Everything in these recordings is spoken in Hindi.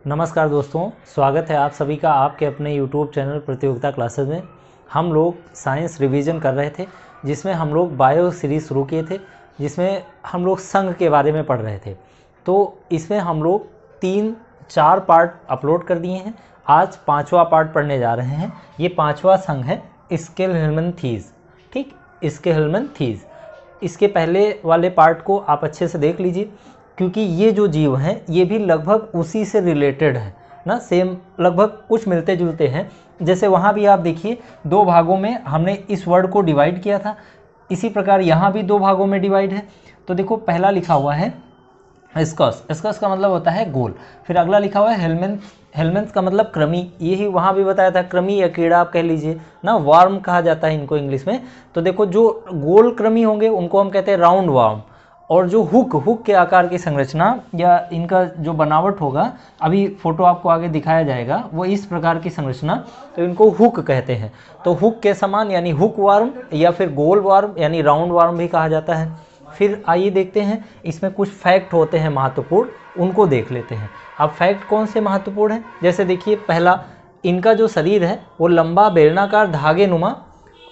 नमस्कार दोस्तों, स्वागत है आप सभी का आपके अपने YouTube चैनल प्रतियोगिता क्लासेस में। हम लोग साइंस रिवीजन कर रहे थे, जिसमें हम लोग बायो सीरीज़ शुरू किए थे, जिसमें हम लोग संघ के बारे में पढ़ रहे थे। तो इसमें हम लोग 3-4 पार्ट अपलोड कर दिए हैं। आज 5वां पार्ट पढ़ने जा रहे हैं। ये 5वां संघ है स्केलहेलमनथीज़। ठीक, स्केलहेलमनथीज़। इसके पहले वाले पार्ट को आप अच्छे से देख लीजिए, क्योंकि ये जो जीव हैं ये भी लगभग उसी से रिलेटेड है ना, सेम लगभग कुछ मिलते जुलते हैं। जैसे वहाँ भी आप देखिए 2 भागों में हमने इस वर्ड को डिवाइड किया था, इसी प्रकार यहाँ भी 2 भागों में डिवाइड है। तो देखो पहला लिखा हुआ है स्कस। स्कस का मतलब होता है गोल। फिर अगला लिखा हुआ है हेलमेंथ। हेलमेंथ का मतलब कृमि, यही वहाँ भी बताया था, कृमि या कीड़ा आप कह लीजिए ना, वार्म कहा जाता है इनको इंग्लिश में। तो देखो जो गोल कृमि होंगे उनको हम कहते हैं राउंड वार्म, और जो हुक के आकार की संरचना या इनका जो बनावट होगा, अभी फोटो आपको आगे दिखाया जाएगा, वो इस प्रकार की संरचना, तो इनको हुक कहते हैं। तो हुक के समान यानी हुक वार्म या फिर गोल वार्म यानी राउंड वार्म भी कहा जाता है। फिर आइए देखते हैं, इसमें कुछ फैक्ट होते हैं महत्वपूर्ण, उनको देख लेते हैं। अब फैक्ट कौन से महत्वपूर्ण हैं, जैसे देखिए पहला, इनका जो शरीर है वो लंबा बेलनाकार धागे नुमा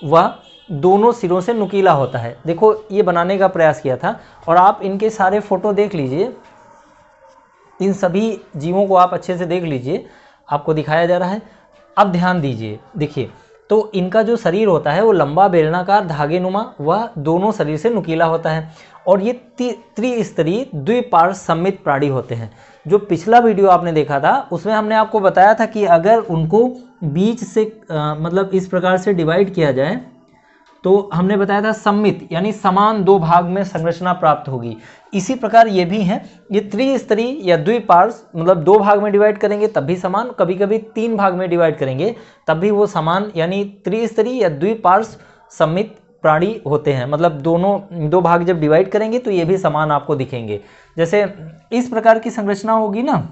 व दोनों सिरों से नुकीला होता है। देखो ये बनाने का प्रयास किया था, और आप इनके सारे फोटो देख लीजिए, इन सभी जीवों को आप अच्छे से देख लीजिए, आपको दिखाया जा रहा है। अब ध्यान दीजिए, देखिए तो इनका जो शरीर होता है वो लंबा बेलनाकार धागेनुमा व दोनों शरीर से नुकीला होता है, और ये त्रिस्तरीय द्विपार्श्व सममित प्राणी होते हैं। जो पिछला वीडियो आपने देखा था उसमें हमने आपको बताया था कि अगर उनको बीच से मतलब इस प्रकार से डिवाइड किया जाए तो हमने बताया था सममित यानी समान 2 भाग में संरचना प्राप्त होगी। इसी प्रकार ये भी हैं, ये त्रिस्तरीय या द्विपार्श्व, मतलब 2 भाग में डिवाइड करेंगे तब भी समान, कभी कभी 3 भाग में डिवाइड करेंगे तब भी वो समान, यानी त्रिस्तरीय या द्विपार्श्व सममित प्राणी होते हैं। मतलब दोनों 2 भाग जब डिवाइड करेंगे तो ये भी समान आपको दिखेंगे। जैसे इस प्रकार की संरचना होगी ना,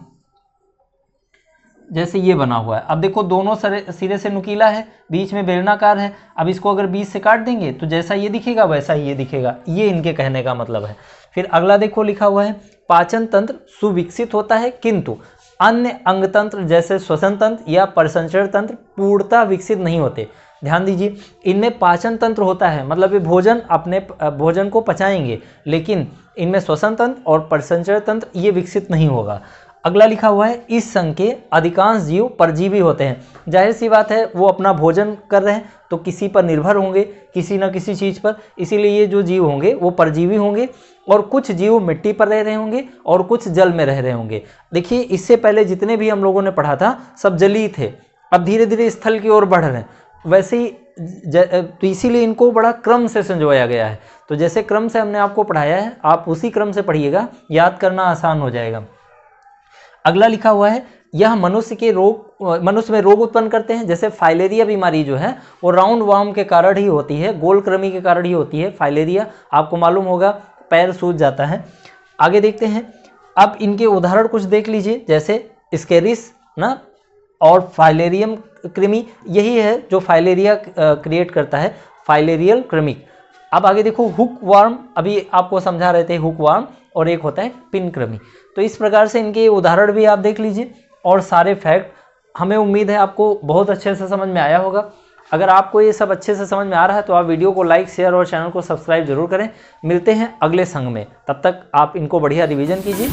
जैसे ये बना हुआ है। अब देखो दोनों सिरे से नुकीला है, बीच में बेलनाकार है। अब इसको अगर बीच से काट देंगे तो जैसा ये दिखेगा वैसा ही ये दिखेगा, ये इनके कहने का मतलब है। फिर अगला देखो लिखा हुआ है पाचन तंत्र सुविकसित होता है, किंतु अन्य अंग तंत्र जैसे श्वसन तंत्र या परिसंचरण तंत्र पूर्णतः विकसित नहीं होते। ध्यान दीजिए, इनमें पाचन तंत्र होता है, मतलब ये भोजन अपने भोजन को पचाएंगे, लेकिन इनमें श्वसन तंत्र और परिसंचरण तंत्र ये विकसित नहीं होगा। अगला लिखा हुआ है इस संघ के अधिकांश जीव परजीवी होते हैं। जाहिर सी बात है, वो अपना भोजन कर रहे हैं तो किसी पर निर्भर होंगे, किसी न किसी चीज़ पर, इसीलिए ये जो जीव होंगे वो परजीवी होंगे। और कुछ जीव मिट्टी पर रह रहे होंगे और कुछ जल में रह रहे होंगे। देखिए इससे पहले जितने भी हम लोगों ने पढ़ा था सब जलीय थे, अब धीरे धीरे स्थल की ओर बढ़ रहे हैं। वैसे ही तो इसीलिए इनको बड़ा क्रम से संजोया गया है। तो जैसे क्रम से हमने आपको पढ़ाया है, आप उसी क्रम से पढ़िएगा, याद करना आसान हो जाएगा। अगला लिखा हुआ है यह मनुष्य में रोग उत्पन्न करते हैं। जैसे फाइलेरिया बीमारी जो है वो राउंड वार्म के कारण ही होती है, गोल कृमि के कारण ही होती है। फाइलेरिया आपको मालूम होगा, पैर सूज जाता है। आगे देखते हैं, अब इनके उदाहरण कुछ देख लीजिए, जैसे स्केरिस ना और फाइलेरियम कृमि, यही है जो फाइलेरिया क्रिएट करता है, फाइलेरियल कृमि। अब आगे देखो हुक वार्म, अभी आपको समझा रहे थे हुक वार्म, और एक होता है पिन कृमि। तो इस प्रकार से इनके उदाहरण भी आप देख लीजिए, और सारे फैक्ट हमें उम्मीद है आपको बहुत अच्छे से समझ में आया होगा। अगर आपको ये सब अच्छे से समझ में आ रहा है तो आप वीडियो को लाइक, शेयर और चैनल को सब्सक्राइब जरूर करें। मिलते हैं अगले संघ में, तब तक आप इनको बढ़िया रिवीजन कीजिए।